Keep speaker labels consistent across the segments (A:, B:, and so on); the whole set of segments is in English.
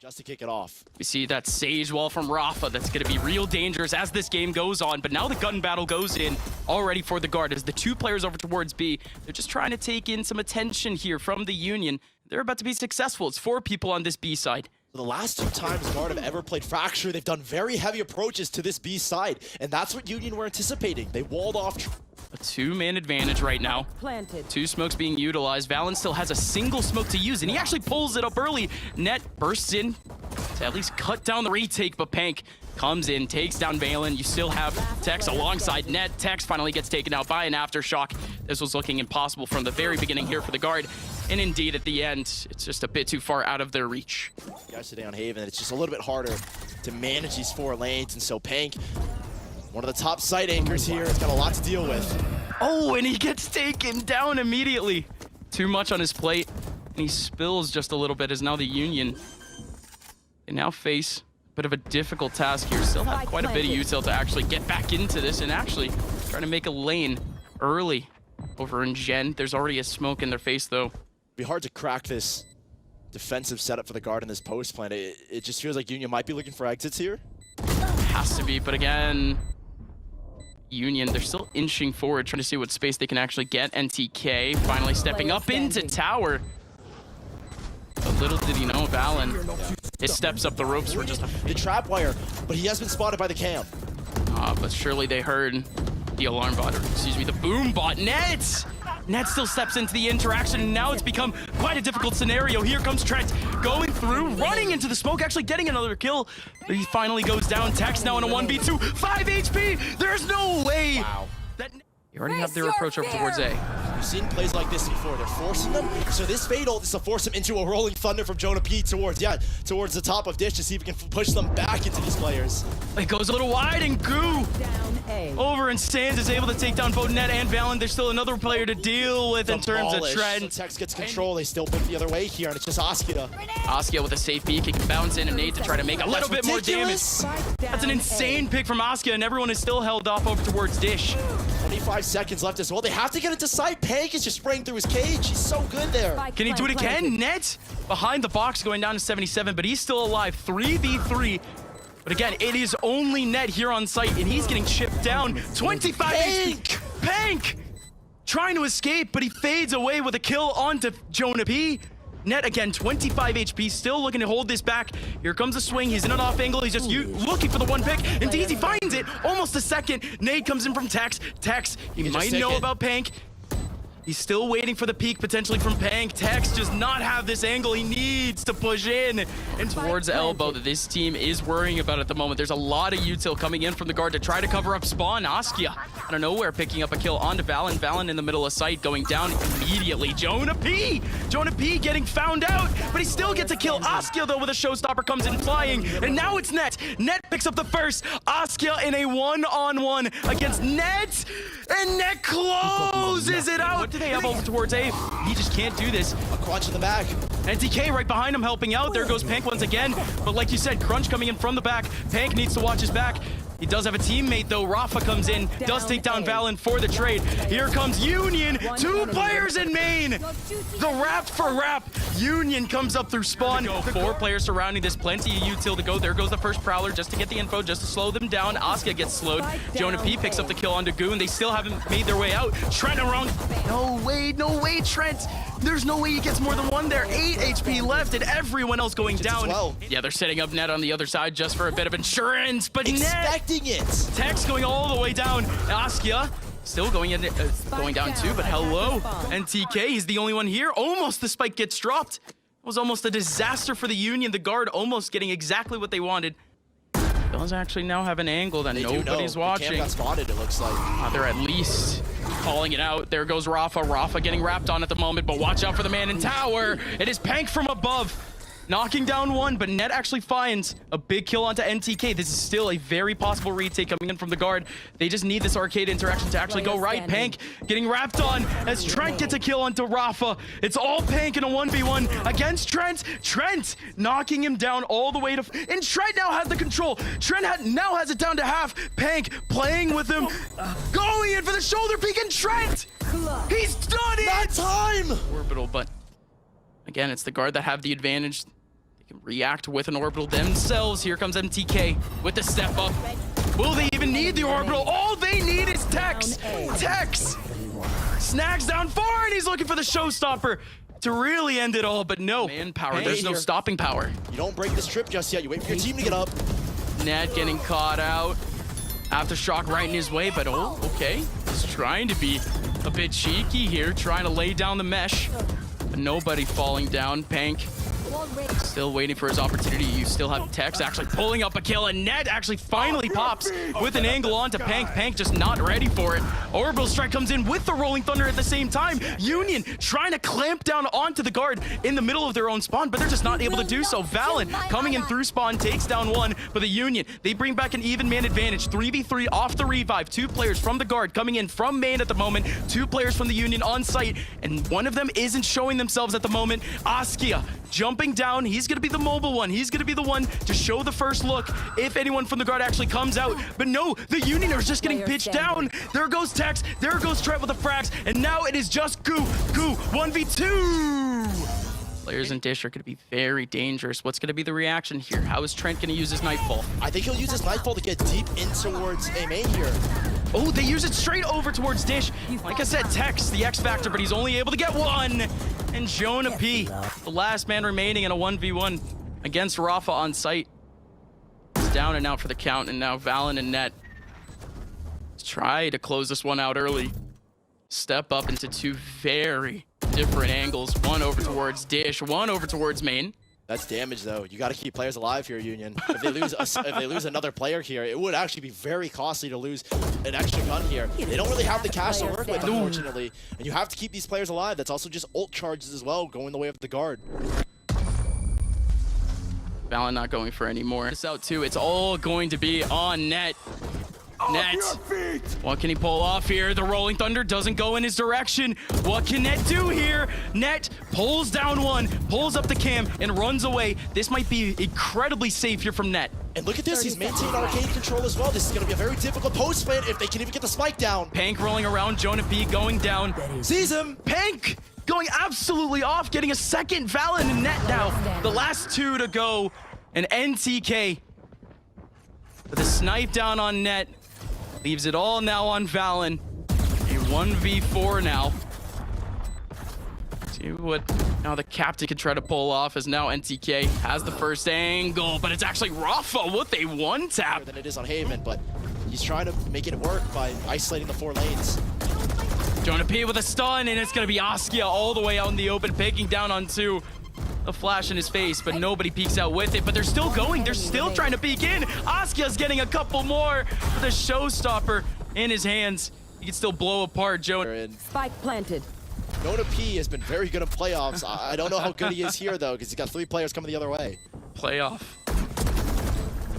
A: just to kick it off.
B: We see that Sage wall from raafa that's going to be real dangerous as this game goes on. But now the gun battle goes in already for the guard as the two players over towards B. They're just trying to take in some attention here from the Union. They're about to be successful. It's 4 people on this B side.
A: The last 2 times Guard have ever played Fracture, they've done very heavy approaches to this B side, and that's what Union were anticipating. They walled off.
B: A 2-man advantage right now.
C: Planted.
B: 2 smokes being utilized. Valyn still has a single smoke to use, and he actually pulls it up early. Net bursts in to at least cut down the retake, but Pank comes in, takes down Valyn. You still have Tex alongside Net. Tex finally gets taken out by an aftershock. This was looking impossible from the very beginning here for the guard. And indeed, at the end, it's just a bit too far out of their reach.
A: Guys today on Haven, it's just a little bit harder to manage these 4 lanes, and so Pank, one of the top site anchors here, has got a lot to deal with.
B: Oh, and he gets taken down immediately. Too much on his plate, and he spills just a little bit as now the Union, they now face a bit of a difficult task here. Still have quite a bit of util to actually get back into this and actually trying to make a lane early over in Gen. There's already a smoke in their face, though.
A: It'd be hard to crack this defensive setup for the guard in this post plan. It just feels like Union might be looking for exits here.
B: Has to be, but again, Union, they're still inching forward, trying to see what space they can actually get. NTK finally stepping up into tower. But little did he know, Valyn, his steps up the ropes were just
A: the trap wire, but he has been spotted by the cam.
B: But surely they heard the alarm bot, or excuse me, the boom bot. Net still steps into the interaction, and now it's become quite a difficult scenario. Here comes Trent going through, running into the smoke, actually getting another kill. He finally goes down. Tex now in a 1v2, 5 HP. There's no way.
A: Wow.
B: You already have their approach over towards A.
A: We've seen plays like this before. They're forcing them. So this Fatal is to force them into a rolling thunder from JonahP towards the top of Dish to see if we can push them back into these players.
B: It goes a little wide, and Gu over and Sands is able to take down both Net and Valyn. There's still another player to deal with in terms of Trent.
A: So Tex gets control. They still pick the other way here, and it's just Askia.
B: Askia with a safe peek. He can bounce in and nade to try to make a little bit more damage. That's an insane pick from Askia, and everyone is still held off over towards Dish.
A: 25 seconds left as well. They have to get it to side. Pank is just spraying through his cage. He's so good there.
B: Can he do it again? Net behind the box going down to 77, but he's still alive. 3v3. But again, it is only Net here on site, and he's getting chipped down. 25 HP. Pank trying to escape, but he fades away with a kill onto JonahP. Net again, 25 HP, still looking to hold this back. Here comes the swing. He's in an off angle. He's just looking for the one pick. Indeed, he finds it. Almost a second. Nade comes in from Tex. He might know about Pank. He's still waiting for the peek potentially from Pank. Tex does not have this angle. He needs to push in and towards elbow that this team is worrying about at the moment. There's a lot of util coming in from the guard to try to cover up spawn. Askia out of nowhere picking up a kill onto Valyn. Valyn in the middle of sight going down immediately. JonahP getting found out, but he still gets a kill. Askia though with a showstopper comes in flying, and now it's Net. Net picks up the first. Askia in a 1-on-1 against Net, and Net closes it out. What do they have over towards A? He just can't do this.
A: A crunch in the back.
B: NTK right behind him helping out. There goes Pank once again. But like you said, Crunch coming in from the back. Pank needs to watch his back. He does have a teammate though. raafa comes in, does take down Valyn for the trade. Here comes Union, 2 players in main. The rap for rap. Union comes up through spawn. 4 players surrounding this, plenty of util to go. There goes the first Prowler just to get the info, just to slow them down. Askia gets slowed. JonahP picks up the kill onto Gu, and they still haven't made their way out. Trent around. No way, Trent. There's no way he gets more than 1 there. 8 HP left, and everyone else going down.
A: Well.
B: Yeah, they're setting up Net on the other side just for a bit of insurance, but
A: Expecting it.
B: Tex going all the way down. Askia still going down too, but hello. NTK, he's the only one here. Almost the spike gets dropped. It was almost a disaster for the Union. The guard almost getting exactly what they wanted. Does actually now have an angle that nobody's watching.
A: The cam got spotted, it looks like.
B: They're at least calling it out. There goes raafa. raafa getting wrapped on at the moment, but watch out for the man in tower. It is Pank from above, knocking down 1, but Net actually finds a big kill onto NTK. This is still a very possible retake coming in from the guard. They just need this arcade interaction to actually go right. Pank getting wrapped on as Trent gets a kill onto raafa. It's all Pank in a 1v1 against Trent. Trent knocking him down all the way to... And Trent now has the control. Trent now has it down to half. Pank playing with him, going in for the shoulder peek, and Trent! He's done it!
A: That time!
B: Orbital, but... Again, it's the guard that have the advantage. They can react with an orbital themselves. Here comes MTK with the step up. Will they even need the orbital? All they need is Tex. Tex snags down 4, and he's looking for the showstopper to really end it all, but no. Manpower, there's no stopping power.
A: You don't break this trip just yet. You wait for your team to get up.
B: Ned getting caught out. Aftershock right in his way, but oh, okay. He's trying to be a bit cheeky here, trying to lay down the mesh. But nobody falling down. Pank still waiting for his opportunity. You still have Tex actually pulling up a kill, and Ned actually finally pops with an angle onto Pank. Pank just not ready for it. Orbital Strike comes in with the Rolling Thunder at the same time. Union trying to clamp down onto the guard in the middle of their own spawn, but they're just not able to do so. Valyn coming in through spawn takes down one, but the Union, they bring back an even man advantage. 3v3 off the revive. 2 players from the guard coming in from main at the moment. 2 players from the Union on site, and one of them isn't showing themselves at the moment. Askia jumping down. He's going to be the mobile one. He's going to be the one to show the first look if anyone from the guard actually comes out. But no, the Union are just getting pitched down. There goes Tex. There goes Trent with the frags. And now it is just Gu 1v2. Players in Dish are going to be very dangerous. What's going to be the reaction here? How is Trent going to use his Nightfall?
A: I think he'll use his Nightfall to get deep in towards A main here.
B: Oh, they use it straight over towards Dish. Like I said, Tex, the X Factor, but he's only able to get one. And JonahP, the last man remaining in a 1v1 against raafa on site. He's down and out for the count, and now Valyn and Net try to close this one out early. Step up into 2 very different angles. One over towards Dish, one over towards main.
A: That's damage, though. You got to keep players alive here, Union. If they lose another player here, it would actually be very costly to lose an extra gun here. They don't really have the cash to work with, unfortunately. And you have to keep these players alive. That's also just ult charges as well, going the way of the guard.
B: Valyn not going for any more. This out too. It's all going to be on Net. Net, what can he pull off here? The Rolling Thunder doesn't go in his direction. What can Net do here? Net pulls down one, pulls up the cam, and runs away. This might be incredibly safe here from Net.
A: And look at this, he's maintained arcade control as well. This is going to be a very difficult post plant if they can even get the spike down.
B: Pank rolling around, JonahP going down.
A: Sees him.
B: Pank going absolutely off, getting a second Valyn and Net now. The last 2 to go, and NTK with a snipe down on Net. Leaves it all now on Valyn. A 1v4 now. See what now the captain can try to pull off, as now NTK has the first angle, but it's actually raafa with a one-tap.
A: Than it is on Haven, but he's trying to make it work by isolating the 4 lanes.
B: JonahP with a stun, and it's going to be Askia all the way out in the open, picking down on 2. A flash in his face, but nobody peeks out with it. But they're still going. They're still trying to peek in. Askia's getting a couple more with a showstopper in his hands. He can still blow apart Jonah.
C: Spike planted.
A: JonahP has been very good at playoffs. I don't know how good he is here, though, because he's got 3 players coming the other way.
B: Playoff.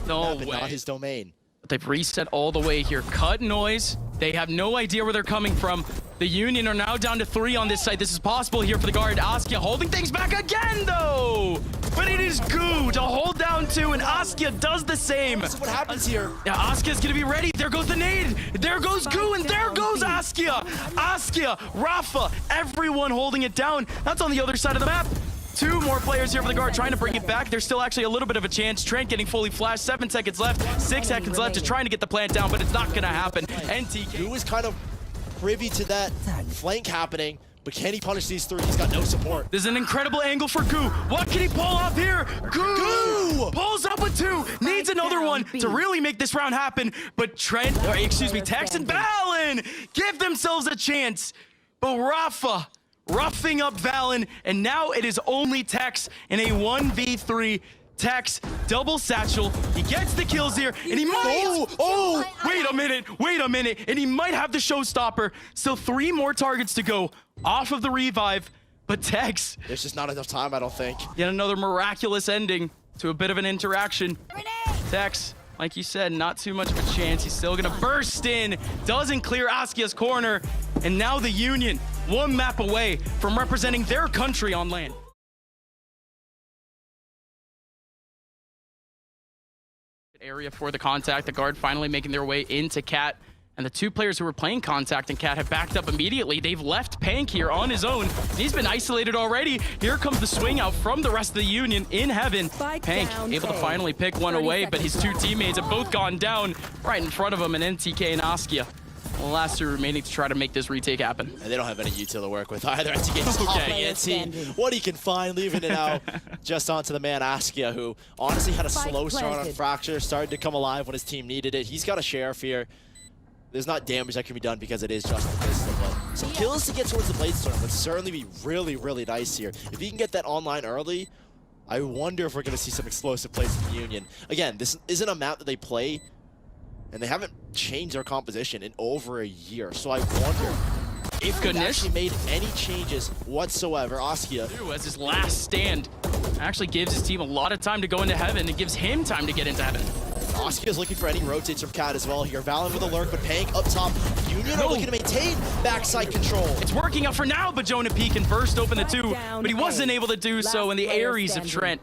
B: No way.
A: Not his domain.
B: But they've reset all the way here. Cut noise. They have no idea where they're coming from. The Union are now down to 3 on this side. This is possible here for the guard. Askia holding things back again, though. But it is Gu to hold down 2, and Askia does the same.
A: This is what happens here.
B: Yeah, Askia's gonna be ready. There goes the nade. There goes Gu, and there goes Askia. Askia, raafa, everyone holding it down. That's on the other side of the map. 2 more players here for the guard trying to bring it back. There's still actually a little bit of a chance. Trent getting fully flashed. 7 seconds left. 6 seconds left to trying to get the plant down, but it's not gonna happen. NTK.
A: Gu is kind of privy to that flank happening, but can he punish these 3? He's got no support.
B: There's an incredible angle for Gu. What can he pull off here? Gu pulls up with 2. Needs another one to really make this round happen. But Trent, or excuse me, Tex and Valyn give themselves a chance. But raafa roughing up Valyn, and now it is only Tex in a 1v3. Tex, double satchel. He gets the kills here, and he might... Oh, wait a minute. And he might have the showstopper. Still 3 more targets to go off of the revive. But Tex...
A: There's just not enough time, I don't think.
B: Yet another miraculous ending to a bit of an interaction. Tex, like you said, not too much of a chance. He's still gonna burst in. Doesn't clear Askia's corner. And now the Union, 1 map away from representing their country on land. Area for the contact. The guard finally making their way into Cat. And the two players who were playing Contact and Cat have backed up immediately. They've left Pank here on his own. He's been isolated already. Here comes the swing out from the rest of the Union in heaven. Pank able to finally pick one away, but his two teammates have both gone down right in front of him, and NTK and Askia. The last two remaining to try to make this retake happen.
A: And they don't have any util to work with either. NTK just hopping and seeing what he can find, leaving it out just onto the man Askia, who honestly had a slow start on Fracture, started to come alive when his team needed it. He's got a sheriff here. There's not damage that can be done because it is just the pistol, but some kills to get towards the Bladestorm would certainly be really, really nice here. If he can get that online early, I wonder if we're going to see some explosive plays in the Union. Again, this isn't a map that they play, and they haven't changed their composition in over a year, so I wonder if they've actually made any changes whatsoever. Askia,
B: as his last stand, actually gives his team a lot of time to go into heaven. It gives him time to get into heaven.
A: Askia's looking for any rotates from Cat as well here. valyn with a lurk, but Pank up top. Union are looking to maintain backside control.
B: It's working out for now, but JonahP can burst open the two, but he wasn't able to do so, and the Ares of Trent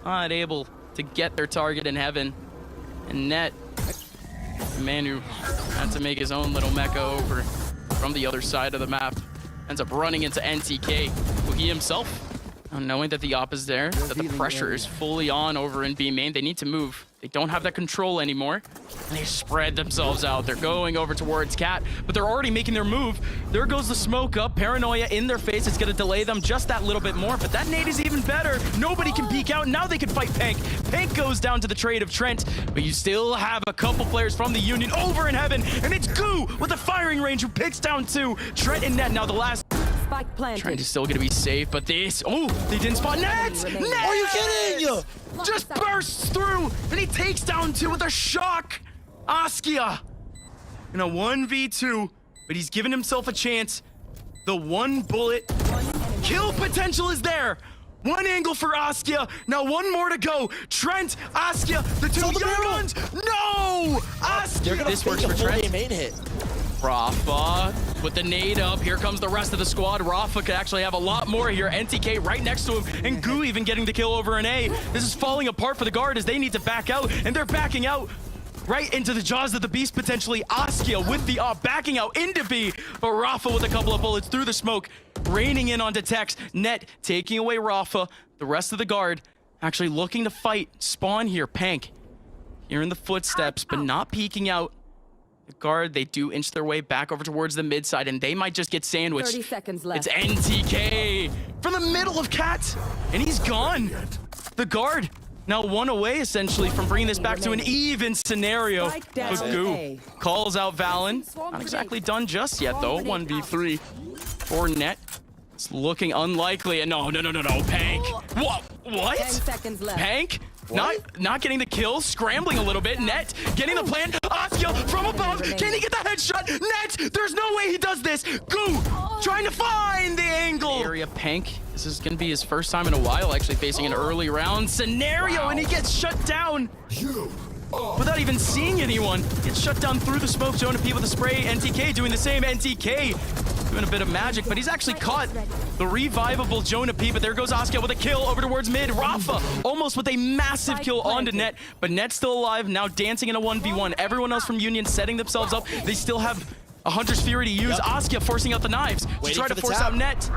B: not able to get their target in heaven. And Net, the man who had to make his own little mecha over from the other side of the map, ends up running into NTK, who he himself, knowing that the op is there, that the pressure is fully on over in B main, they need to move. They don't have that control anymore, and they spread themselves out. They're going over towards Cat, but they're already making their move. There goes the smoke up, paranoia in their face. It's gonna delay them just that little bit more, but that nade is even better. Nobody can peek out. Now they can fight Pank. Pank goes down to the trade of Trent, but you still have a couple players from the Union over in heaven, and it's Gu with the firing range who picks down two. Trent and Net now the last. Trent is still gonna be safe, but this, they didn't spot Net! Net!
A: Are you kidding?
B: Just bursts through, and he takes down two with a shock. Askia in a 1v2, but he's given himself a chance. The one bullet kill potential is there. One angle for Askia. Now one more to go. Trent, Askia, the two young guns. No! Askia.
A: This works for Trent. Main hit.
B: raafa with the nade up. Here comes the rest of the squad. raafa could actually have a lot more here. NTK right next to him, and Gu even getting the kill over an A. This is falling apart for the guard as they need to back out, and they're backing out right into the jaws of the beast potentially. Askia with the op backing out into B, but raafa with a couple of bullets through the smoke, raining in onto Tex. Net taking away raafa. The rest of the guard actually looking to fight. Spawn here, Pank hearing the footsteps, but not peeking out. The guard, they do inch their way back over towards the mid side, and they might just get sandwiched.
C: 30 seconds left.
B: It's NTK from the middle of Cat, and he's gone. The guard now one away, essentially, from bringing this back to an even scenario. But Gu calls out valyn. Not exactly done just yet, though. 1v3 for Net. It's looking unlikely. And no. Pank. What?
C: 10 seconds left.
B: Pank? Not getting the kill, scrambling a little bit. Net getting the plan. Askia from above. Can he get the headshot? Net, there's no way he does this. Gu trying to find the angle. Area Pank. This is going to be his first time in a while actually facing an early round scenario, and he gets shut down without even seeing anyone. Gets shut down through the smoke. JonahP with the spray. NTK doing the same. NTK doing a bit of magic, but he's actually caught the revivable JonahP, but there goes Askia with a kill over towards mid. raafa almost with a massive kill onto Net, but Net's still alive, now dancing in a 1v1. Everyone else from Union setting themselves up. They still have a Hunter's Fury to use. Askia forcing out the knives to try to force out Net.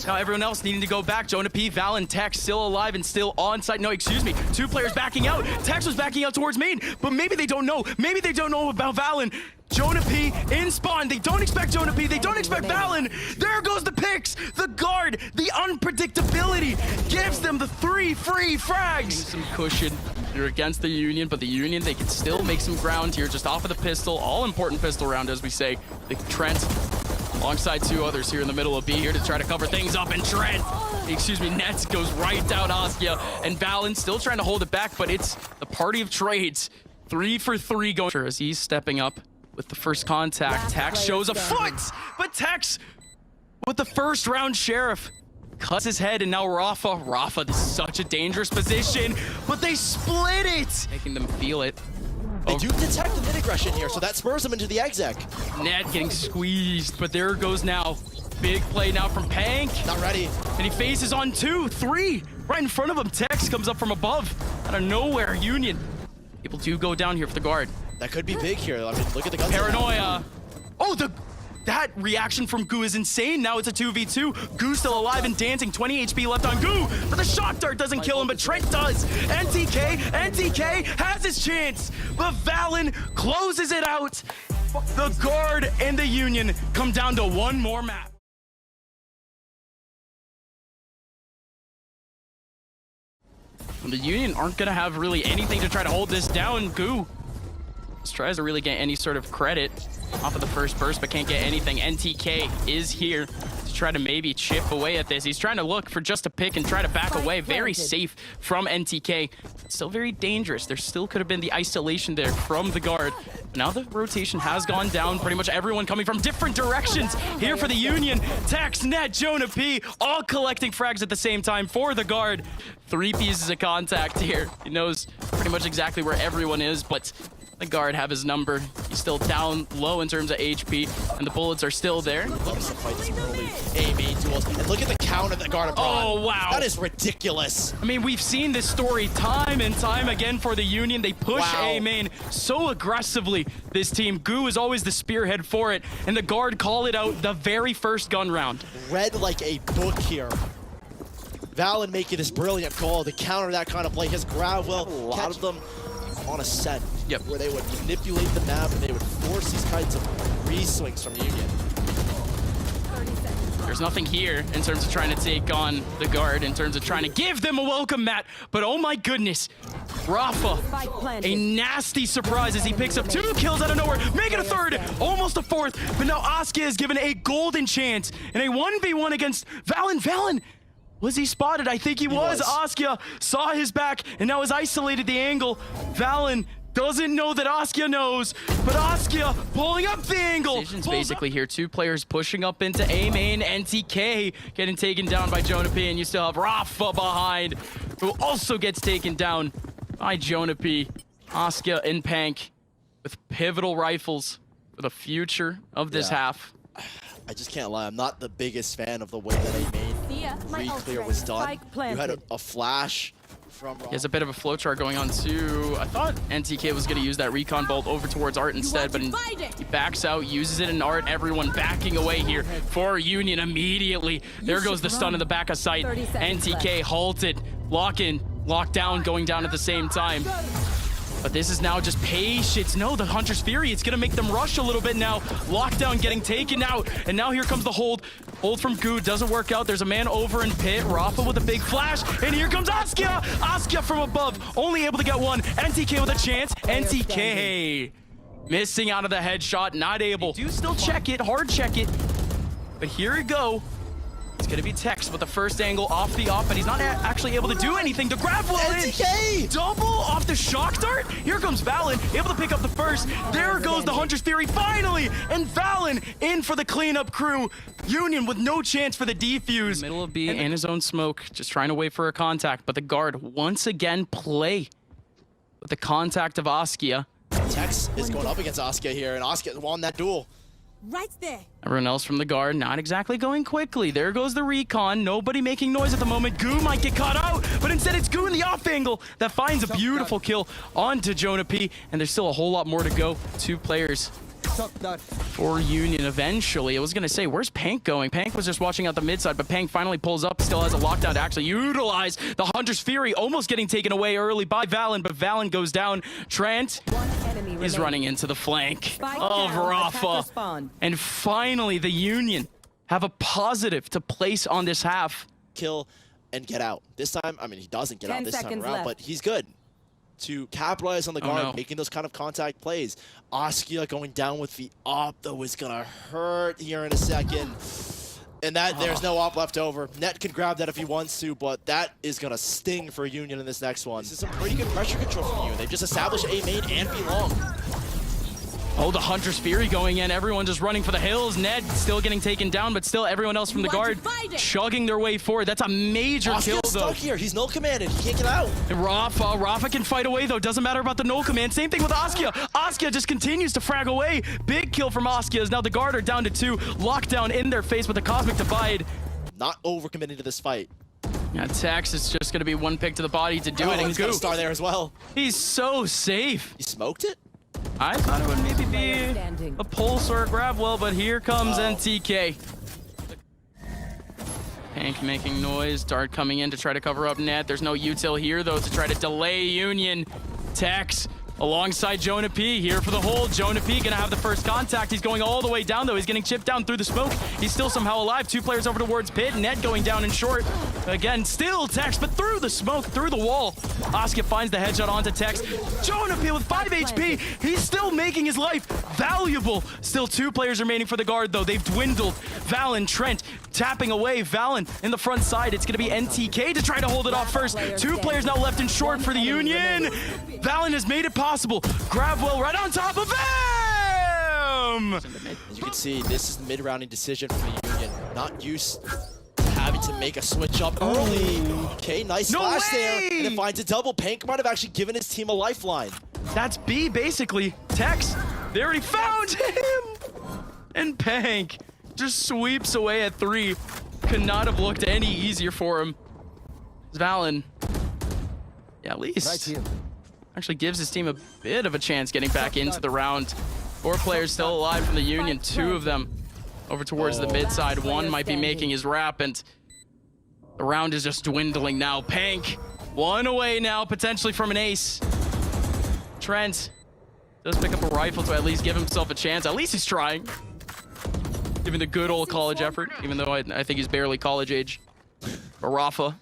B: Now everyone else needing to go back. JonahP, valyn, Tex still alive and still on site. No, excuse me. Two players backing out. Tex was backing out towards main, but maybe they don't know. Maybe they don't know about valyn. JonahP in spawn. They don't expect JonahP. They don't expect valyn. There goes the picks. The guard, the unpredictability gives them the 3 free frags. Some cushion. You're against the Union, but the Union, they can still make some ground here just off of the pistol. All important pistol round, as we say. The Trent alongside two others here in the middle of B here to try to cover things up, and Trent, Nets goes right down Askia, and valyn still trying to hold it back, but it's the party of trades. 3 for 3 going as he's stepping up with the first contact. Tex shows a foot, but Tex with the first round sheriff cuts his head, and now raafa, this is such a dangerous position, but they split it, making them feel it.
A: They do detect the mid aggression here, so that spurs them into the exec.
B: Net getting squeezed, but there goes now. Big play now from Pank.
A: Not ready.
B: And he faces on 2, 3. Right in front of him, Tex comes up from above. Out of nowhere, Union. People do go down here for the guard.
A: That could be big here. I mean, look at the guns.
B: Paranoia. Oh, that reaction from Gu is insane. Now it's a 2v2. Gu still alive and dancing. 20 HP left on Gu, but the shock dart doesn't kill him, but Trent does. NTK has his chance, but valyn closes it out. The guard and the Union come down to one more map. The Union aren't gonna have really anything to try to hold this down. Gu just tries to really get any sort of credit off of the first burst, but can't get anything. NTK is here to try to maybe chip away at this. He's trying to look for just a pick and try to back away. Very safe from NTK. Still very dangerous. There still could have been the isolation there from the guard. But now the rotation has gone down. Pretty much everyone coming from different directions here for the Union. Tex, Net, JonahP, all collecting frags at the same time for the guard. 3 pieces of contact here. He knows pretty much exactly where everyone is, but the guard have his number. He's still down low in terms of HP, and the bullets are still there.
A: Love to fight these early A-main duels. And look at the counter that guard brought.
B: Oh, wow.
A: That is ridiculous.
B: I mean, we've seen this story time and time again for the Union. They push A-main so aggressively, this team. Gu is always the spearhead for it, and the guard call it out the very first gun round.
A: Read like a book here. valyn making this brilliant call to counter that kind of play. His grab will catch them on a set where they would manipulate the map and they would force these kinds of re-swings from Union.
B: There's nothing here in terms of trying to take on the guard, in terms of trying to give them a welcome mat, but oh my goodness, raafa, a nasty surprise as he picks up 2 kills out of nowhere, making a 3rd, almost a 4th, but now Askia is given a golden chance in a 1v1 against valyn. Valyn, was he spotted? I think he was. Askia saw his back and now has isolated the angle. Valyn doesn't know that Askia knows, but Askia pulling up the angle. Decisions basically here. 2 players pushing up into A main. NTK getting taken down by JonahP, and you still have raafa behind, who also gets taken down by JonahP. Askia and Pank with pivotal rifles for the future of this half.
A: I just can't lie. I'm not the biggest fan of the way that A main re-clear was done. You had a flash. He has a bit of a flowchart going on too. I thought NTK was going to use that recon bolt over towards Art instead, but he backs out, uses it in Art. Everyone backing away here for Union immediately. There goes the stun in the back of sight. NTK halted, lock in, lock down, going down at the same time. But this is now just patience. No, the Hunter's Fury, it's going to make them rush a little bit now. Lockdown getting taken out. And now here comes the hold. Hold from Gu doesn't work out. There's a man over in pit. raafa with a big flash. And here comes Askia. Askia from above. Only able to get 1. NTK with a chance. NTK missing out of the headshot. Not able. They do still check it. Hard check it. But here we go. It's going to be Tex with the first angle off the off, but he's not actually able to do anything. The grab well in. Double off the shock dart. Here comes valyn, able to pick up the first. There goes the Hunter's Fury finally. And valyn in for the cleanup crew. Union with no chance for the defuse. Middle of B and his own smoke, just trying to wait for a contact. But the guard once again play with the contact of Askia. Tex is going up against Askia here, and Askia won that duel.
C: Right there.
B: Everyone else from the guard not exactly going quickly. There goes the recon. Nobody making noise at the moment. Gu might get caught out, but instead it's Gu in the off angle that finds a beautiful kill onto JonahP, and there's still a whole lot more to go. 2 players for Union eventually. I was going to say, where's Pank going? Pank was just watching out the mid side, but Pank finally pulls up, still has a lockdown to actually utilize the Hunter's Fury, almost getting taken away early by valyn, but valyn goes down. Trent is running into the flank of raafa. And finally, the Union have a positive to place on this half.
A: Kill and get out. This time, I mean, he doesn't get out this time around, but he's good to capitalize on the guard, making those kind of contact plays. Askia going down with the op, though, is going to hurt here in a second. And that there's no op left over. Net can grab that if he wants to, but that is going to sting for Union in this next one. This is some pretty good pressure control from Union. They've just established A main and B long.
B: Oh, the Hunter's Fury going in. Everyone just running for the hills. Ned still getting taken down, but still everyone else from the guard chugging their way forward. That's a major kill, though.
A: Stuck here. He's null commanded. He can't get out.
B: And raafa can fight away, though. Doesn't matter about the null command. Same thing with Askia. Askia just continues to frag away. Big kill from Askia as now the guard are down to 2. Lockdown in their face with the Cosmic Divide.
A: Not overcommitting to this fight.
B: Yeah, Tex is just going to be 1 pick to the body to do it. And
A: he's got a star there as well.
B: He's so safe.
A: He smoked it?
B: I thought it would maybe be a pulse or a grab well, but here comes NTK. Pank making noise, Dart coming in to try to cover up net. There's no util here though to try to delay Union. Tex alongside JonahP here for the hold. JonahP gonna have the first contact. He's going all the way down though. He's getting chipped down through the smoke. He's still somehow alive. 2 players over towards pit. Net going down in short. Again, still Tex, but through the smoke, through the wall. Askia finds the headshot onto Tex. JonahP with 5 HP. He's still making his life valuable. Still 2 players remaining for the guard though. They've dwindled. Valyn, Trent tapping away. Valyn in the front side. It's gonna be NTK to try to hold it off first. 2 players now left in short for the Union. Valyn has made it possible. GuhRVN right on top of him!
A: You can see this is the mid-rounding decision for the Union. Not used to having to make a switch up early. Okay, nice flash there. And it finds a double. Pank might have actually given his team a lifeline.
B: That's B, basically. Tex, they already found him! And Pank just sweeps away at 3. Could not have looked any easier for him. Valyn, yeah, at least actually gives his team a bit of a chance getting back into the round. 4 players still alive from the Union, 2 of them over towards the mid side. 1 might be making his rap, and the round is just dwindling now. Pank, 1 away now, potentially from an ace. Trent does pick up a rifle to at least give himself a chance. At least he's trying. Giving the good old college effort, even though I think he's barely college age. But raafa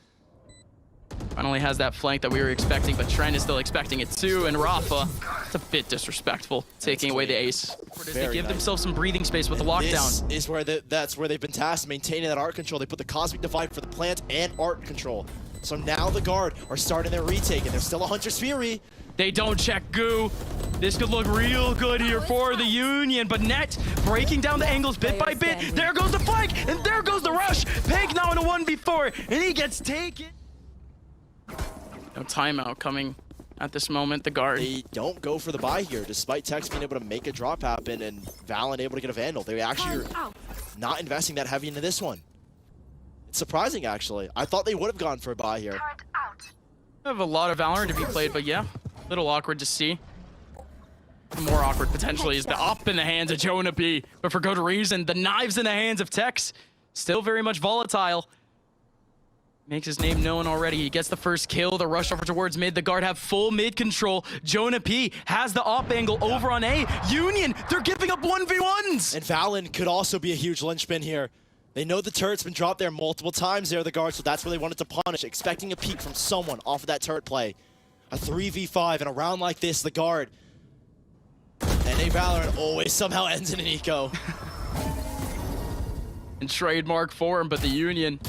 B: finally has that flank that we were expecting, but Trent is still expecting it too, and raafa, it's a bit disrespectful, taking away the ace. They give themselves some breathing space with the lockdown.
A: This is where that's where they've been tasked, maintaining that art control. They put the Cosmic Divide for the plant and art control. So now the guard are starting their retake, and there's still a Hunter's Fury.
B: They don't check Gu. This could look real good here for the Union, but Net breaking down the angles bit by bit. There goes the flank, and there goes the rush. Pank now in a 1v4, and he gets taken. No timeout coming at this moment. The guard.
A: They don't go for the buy here, despite Tex being able to make a drop happen and Valyn able to get a Vandal. They actually are not investing that heavy into this one. It's surprising, actually. I thought they would have gone for a buy here.
B: I have a lot of Valorant to be played, but yeah, a little awkward to see. More awkward potentially is the up in the hands of JonahP, but for good reason. The knives in the hands of Tex, still very much volatile. Makes his name known already. He gets the first kill. The rush over towards mid. The guard have full mid control. JonahP has the op angle over on A. Union, they're giving up 1v1s.
A: And Valyn could also be a huge linchpin here. They know the turret's been dropped there multiple times there, the guard, so that's where they wanted to punish, expecting a peek from someone off of that turret play. A 3v5 in a round like this, the guard. And a Valorant always somehow ends in an eco.
B: In trademark form, but the Union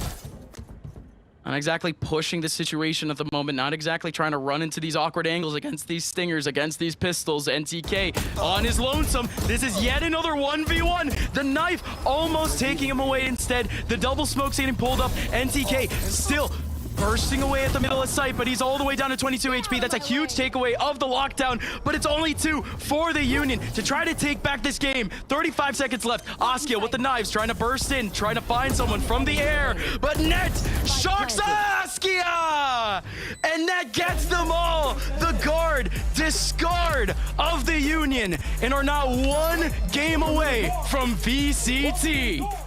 B: not exactly pushing the situation at the moment, not exactly trying to run into these awkward angles against these stingers, against these pistols. NTK on his lonesome. This is yet another 1v1. The knife almost taking him away instead. The double smoke's getting pulled up. NTK still bursting away at the middle of sight, but he's all the way down to 22 HP. That's a huge takeaway of the lockdown, but it's only 2 for the Union to try to take back this game. 35 seconds left. Askia with the knives, trying to burst in, trying to find someone from the air, but Net shocks Askia! And Net gets them all! The guard discard of the Union and are now 1 game away from VCT.